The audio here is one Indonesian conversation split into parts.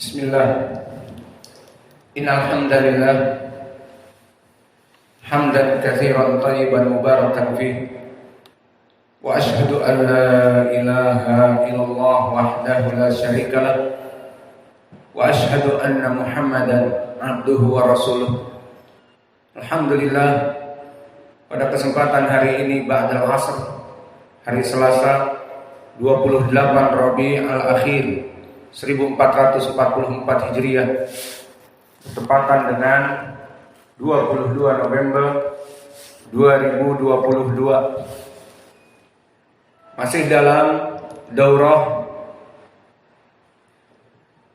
Bismillah. Innal hamdalillah hamdan katsiran thayyiban mubarakan fih. Wa asyhadu an la ilaha illallah wahdahu la syarika lah. Wa asyhadu anna Muhammadan abduhu wa rasuluh. Alhamdulillah, pada kesempatan hari ini ba'dal asr, hari Selasa 28 Rabiul Akhir 1444 Hijriah, bertepatan dengan 22 November 2022. Masih dalam daurah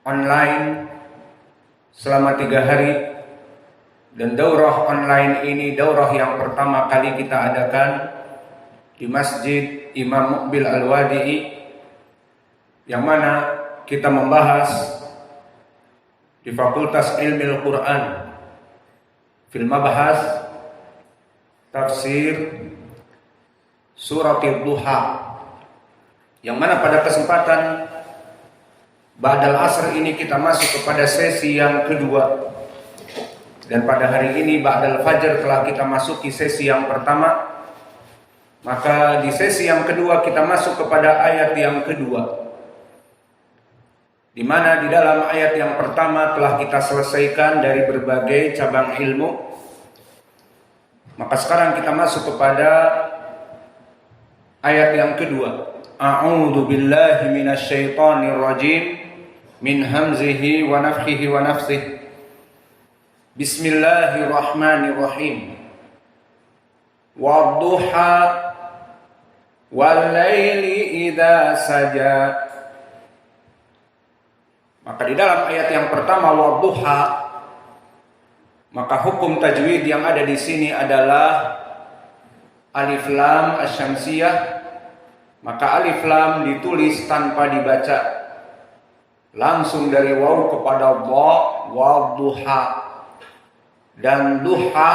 online selama 3 hari, dan daurah online ini daurah yang pertama kali kita adakan di Masjid Imam Muqbil Al-Wadi'i, yang mana kita membahas di Fakultas Ilmi Al-Quran fil mabahas tafsir surat Duha, yang mana pada kesempatan ba'dal asr ini kita masuk kepada sesi yang kedua, dan pada hari ini ba'dal fajar telah kita masuki sesi yang pertama. Maka di sesi yang kedua kita masuk kepada ayat yang kedua, di mana di dalam ayat yang pertama telah kita selesaikan dari berbagai cabang ilmu. Maka sekarang kita masuk kepada ayat yang kedua. A'udzu billahi minasyaitonir rajim min hamzihi wa nafthihi wa nafsihi. Bismillahirrahmanirrahim. Wadduha wal laili idza saja. Maka di dalam ayat yang pertama wadduha, maka hukum tajwid yang ada di sini adalah alif lam asy-syamsiyah. Maka alif lam ditulis tanpa dibaca, langsung dari waw kepada dha, wadduha. Dan duha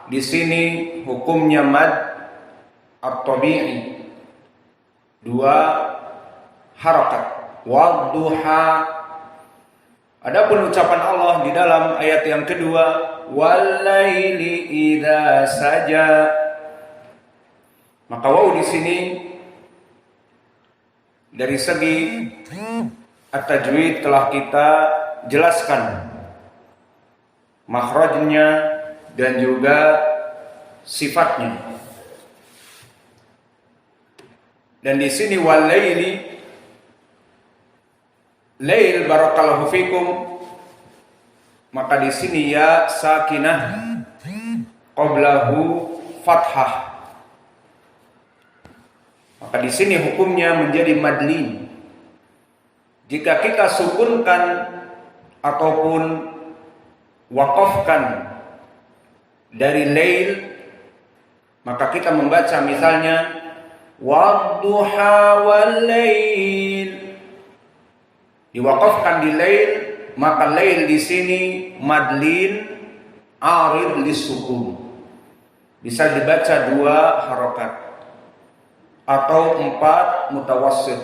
di sini hukumnya mad at-tabi'i, 2 harakat, wadduha. Adapun ucapan Allah di dalam ayat yang kedua, walaili idza saja, maka waw di sini dari segi at-tajwid telah kita jelaskan makhrajnya dan juga sifatnya. Dan di sini walaili, lail barakallahu fikum, maka di sini ya sakinah qablahu fathah, maka di sini hukumnya menjadi madlin. Jika kita sukunkan ataupun waqafkan dari lail, maka kita membaca misalnya wadduha wal lail, diwakafkan di lail, maka lail di sini madlin arid lisukun, bisa dibaca 2 harokat atau 4 mutawassit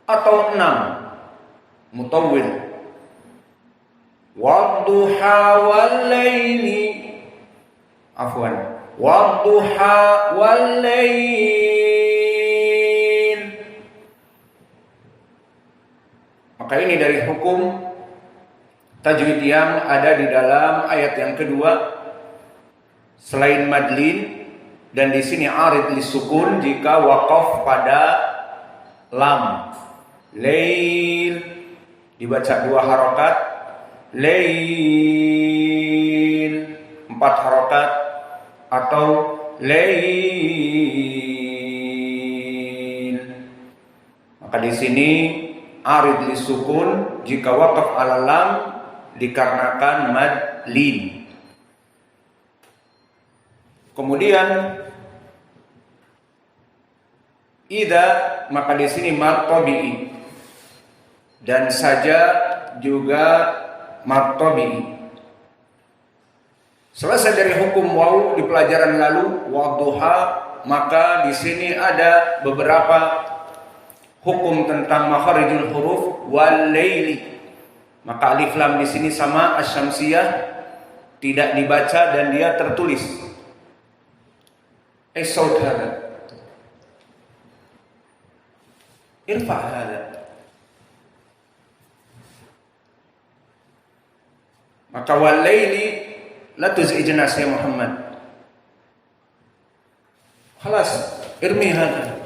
atau 6 mutawwil. Wadduha wal laili, afwan, wadduha wal lail. Maka ini dari hukum tajwid yang ada di dalam ayat yang kedua, selain madlin dan di sini arid lisukun jika waqaf pada lam. Lail dibaca 2 harokat, lail 4 harokat atau lail. Maka di sini arid lisukun jika waqaf ala lam dikarenakan madlin. Kemudian idza, maka di sini mad tabi'i, dan saja juga mad tabi'i. Selesai dari hukum waw di pelajaran lalu wadduha, maka di sini ada beberapa hukum tentang makharijul huruf wal laili. Maka alif lam di sini sama asy-syamsiyah, tidak dibaca dan dia tertulis. Saut hada. Irfa hada. Maka walaili la tuz'ijna ya Muhammad. Khalas, irmi hada.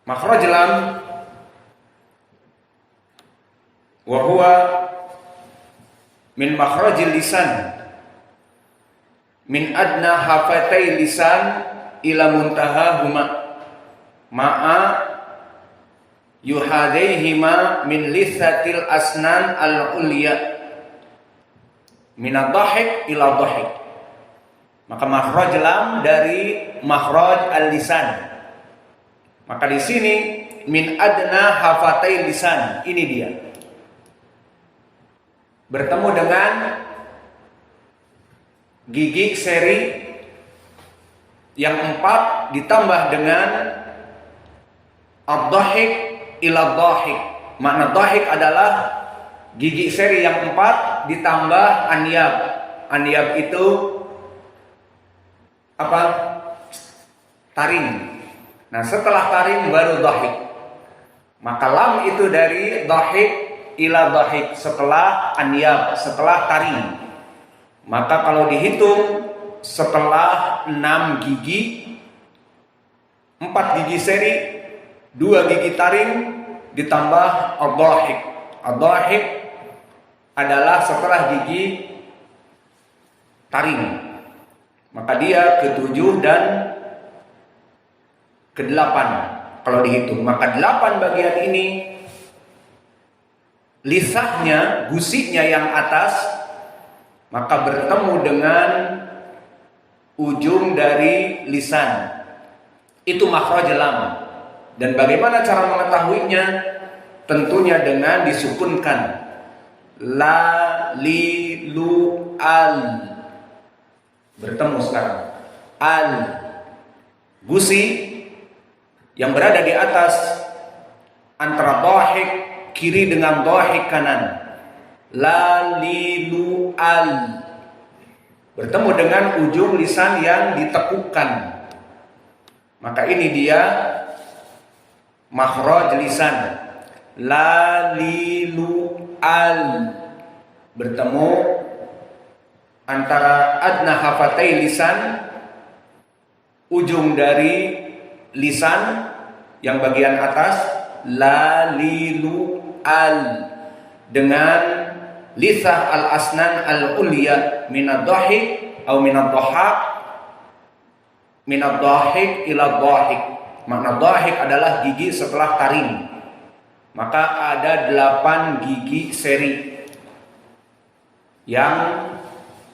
Makhraj lam wa huwa min makhrajil lisan, min adna hafatai lisan ila muntahahuma ma'a yuhadaihima min lithatil asnan al-ulya min ad-dhahik ila dhahik. Maka makhraj lam dari makhraj al-lisan. Maka di sini min adna hafatai lisan, ini dia. Bertemu dengan gigi seri yang 4 ditambah dengan ad-dhahik ila dhahik. Makna dhahik adalah gigi seri yang 4 ditambah anyab. Anyab itu apa? Taring. Nah, setelah taring baru dhahik. Maka lam itu dari dhahik ila dhahik, setelah anyab, setelah taring. Maka kalau dihitung setelah 6 gigi, 4 gigi seri, 2 gigi taring ditambah ad-dhahik. Ad-dhahik adalah setelah gigi taring. Maka dia ke-7 dan ke-8 kalau dihitung. Maka 8 bagian ini lisahnya, gusinya yang atas, maka bertemu dengan ujung dari lisan. Itu makhraj lam. Dan bagaimana cara mengetahuinya? Tentunya dengan disukunkan. La, li, lu, al. Bertemu sekarang. Al. Gusi yang berada di atas antara dhahik kiri dengan dhahik kanan. La, li, lu, al. Bertemu dengan ujung lisan yang ditekukkan. Maka ini dia makhraj lisan. La, li, lu, al. Bertemu antara adna hafatai lisan, ujung dari lisan yang bagian atas, la, li, lu, al, dengan lisah al-asnan al-ulya minad dhahik atau minad dhahak, minad dhahik ila dhahik. Makna dhahik adalah gigi setelah taring. Maka ada 8 gigi seri yang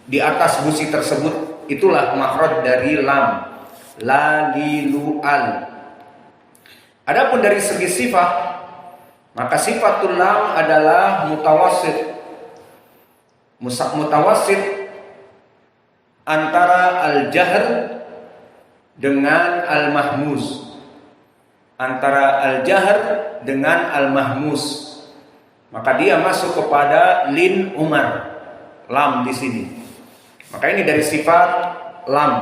di atas gusi tersebut. Itulah makhraj dari lam. La, li, lu, al. Adapun dari segi sifat, maka sifatul lam adalah mutawassit. Mutawassit antara al-jahr dengan al-mahmuz. Antara al-jahr dengan al-mahmuz. Maka dia masuk kepada lin umar. Lam di sini. Maka ini dari sifat lam.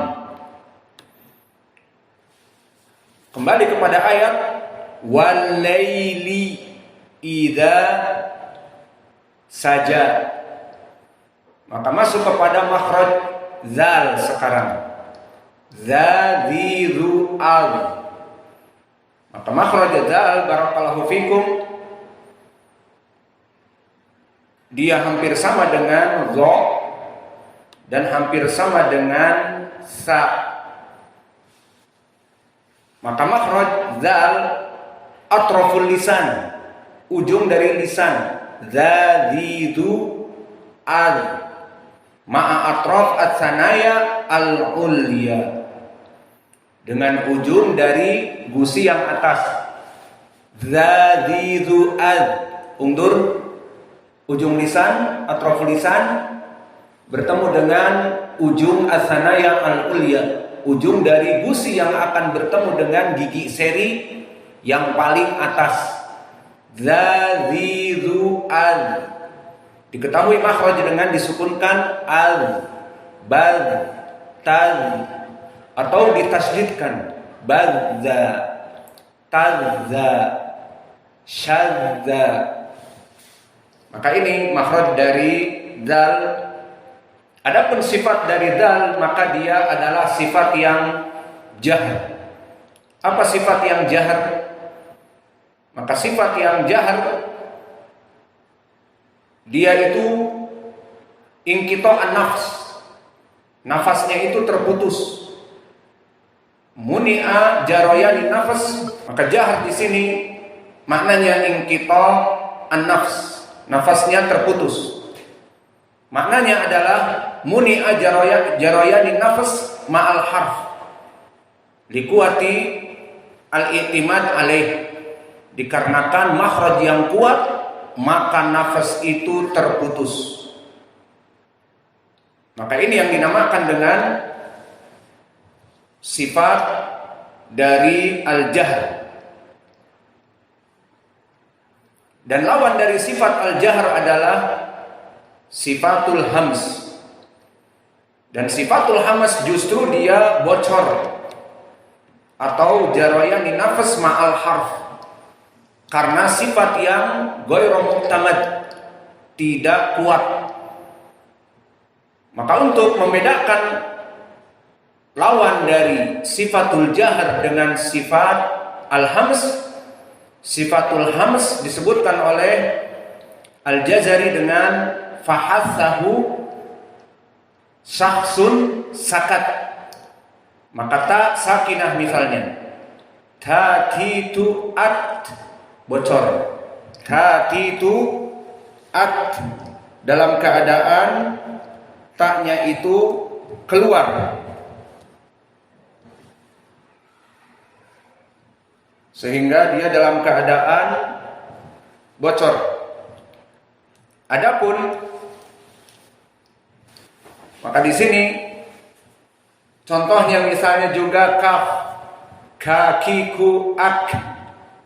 Kembali kepada ayat wal-laili idza saja. Maka masuk kepada makhraj zal sekarang. Zadziru al. Maka makhraj zal barakallahu fikum dia hampir sama dengan dha dan hampir sama dengan sa. Maka makhraj zal atraful lisan, ujung dari lisan. Zadzidu al ma'a atraf at-sanaya al-ulya, dengan ujung dari gusi yang atas. Zadzidu al, undur ujung lisan, atraful lisan bertemu dengan ujung as-sanaya al-ulya, ujung dari gusi yang akan bertemu dengan gigi seri yang paling atas. za, zi, zu, al. Diketahui makhraj dengan disukunkan al, bal, tal, atau ditasydidkan badza, tazza, syadza. Maka ini makhraj dari dal. Adapun sifat dari dal, maka dia adalah sifat yang jahar. Apa sifat yang jahar? Maka sifat yang jahar, dia itu inqita'an nafs. Nafasnya itu terputus. Muni'a jarayani nafas. Maka jahar di sini maknanya inqita'an nafs. Nafasnya terputus. Maknanya adalah muni'a jarayani nafas ma'al harf. Likuati al-i'timad alaih. Dikarenakan makhraj yang kuat, maka nafas itu terputus. Maka ini yang dinamakan dengan sifat dari al-jahr. Dan lawan dari sifat al-jahr adalah sifatul hams. Dan sifatul hams justru dia bocor atau jarayani nafas ma'al harf. Karena sifat yang ghairu mu'tamad, tidak kuat. Maka untuk membedakan lawan dari sifatul jahr dengan sifat al-hams, sifatul hams disebutkan oleh Al-Jazari dengan fahassahu syakhsun sakat. Maka ta sakinah misalnya, tatitu at, bocor. Tatitu at, dalam keadaan taknya itu keluar, sehingga dia dalam keadaan bocor. Adapun maka di sini contohnya misalnya juga kaf, kakiku, ak,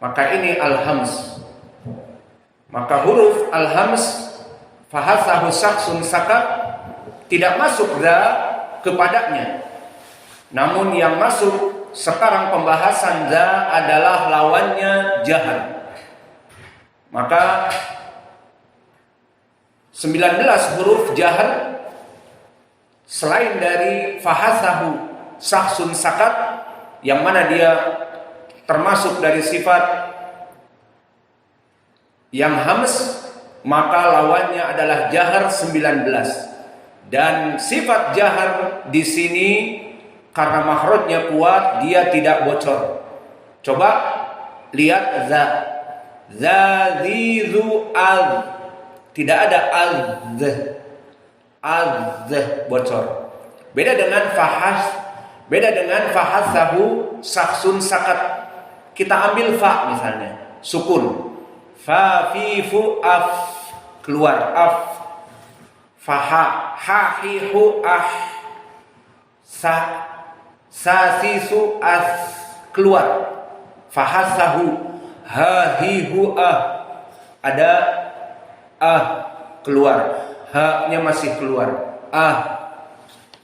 maka ini al-hams. Maka huruf al-hams fahasahu syakhsun sakat, tidak masuk za kepadanya. Namun yang masuk sekarang pembahasan za adalah lawannya jahar. Maka 19 huruf jahar selain dari fahasahu syakhsun sakat, yang mana dia termasuk dari sifat yang hams, maka lawannya adalah jahar 19. Dan sifat jahar di sini karena makhrajnya kuat, dia tidak bocor. Coba lihat za, za, zi, zu, al, tidak ada al, bocor. Beda dengan fahasahu syakhsun sakat. Kita ambil fa misalnya, sukun. Fa, fi, fu, af, keluar, af. Faha, ha, hi, hu, ah. Sa, si, su, as, keluar. Fahasahu, ha, hi, hu, ah. Ada ah, keluar. Ha-nya masih keluar. Ah.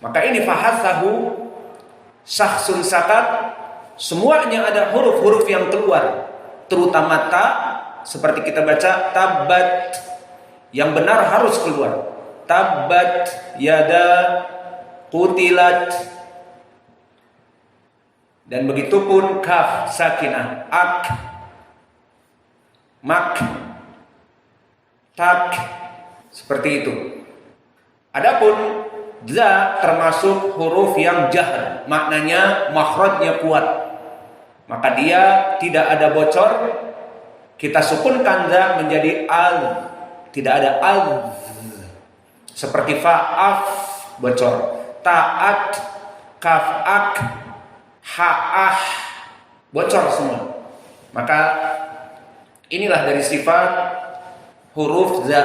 Maka ini fahasahu syakhsun sakat. Semuanya ada huruf-huruf yang keluar, terutama ta. Seperti kita baca tabbat, yang benar harus keluar. Tabbat yada qutilat. Dan begitupun kaf sakinah, ak, mak, tak, seperti itu. Adapun za termasuk huruf yang jahr, maknanya makhrajnya kuat. Maka dia tidak ada bocor. Kita sukunkan za menjadi al, tidak ada al. Seperti fa'af, bocor. Ta'at, kaf'ak, ha'ah, bocor semua. Maka inilah dari sifat huruf za.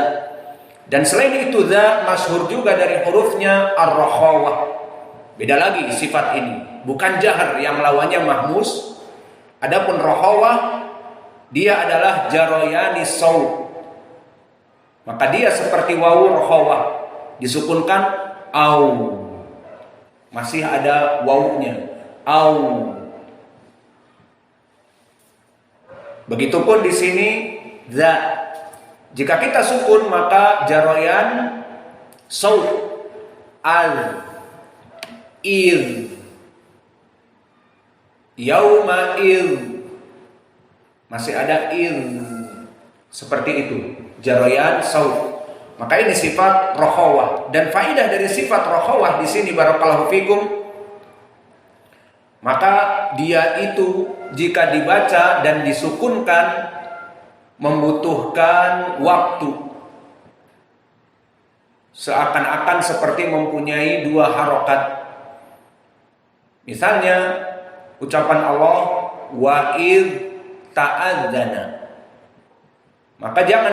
Dan selain itu za masyhur juga dari hurufnya ar-rakhawah. Beda lagi sifat ini, bukan jahar yang lawannya mahmus. Adapun rakhawah dia adalah jaroyani saut. Maka dia seperti wawu rokhawah, disukunkan au. Masih ada wawunya, au. Begitupun di sini za. Jika kita sukun maka jaroyan saut al il yauma il, masih ada il, seperti itu jaroyan saut. Maka ini sifat rokhawah, dan faidah dari sifat rokhawah di sini barakallahu fikum, maka dia itu jika dibaca dan disukunkan membutuhkan waktu, seakan-akan seperti mempunyai dua harokat. Misalnya ucapan Allah wa id ta'adzana, maka jangan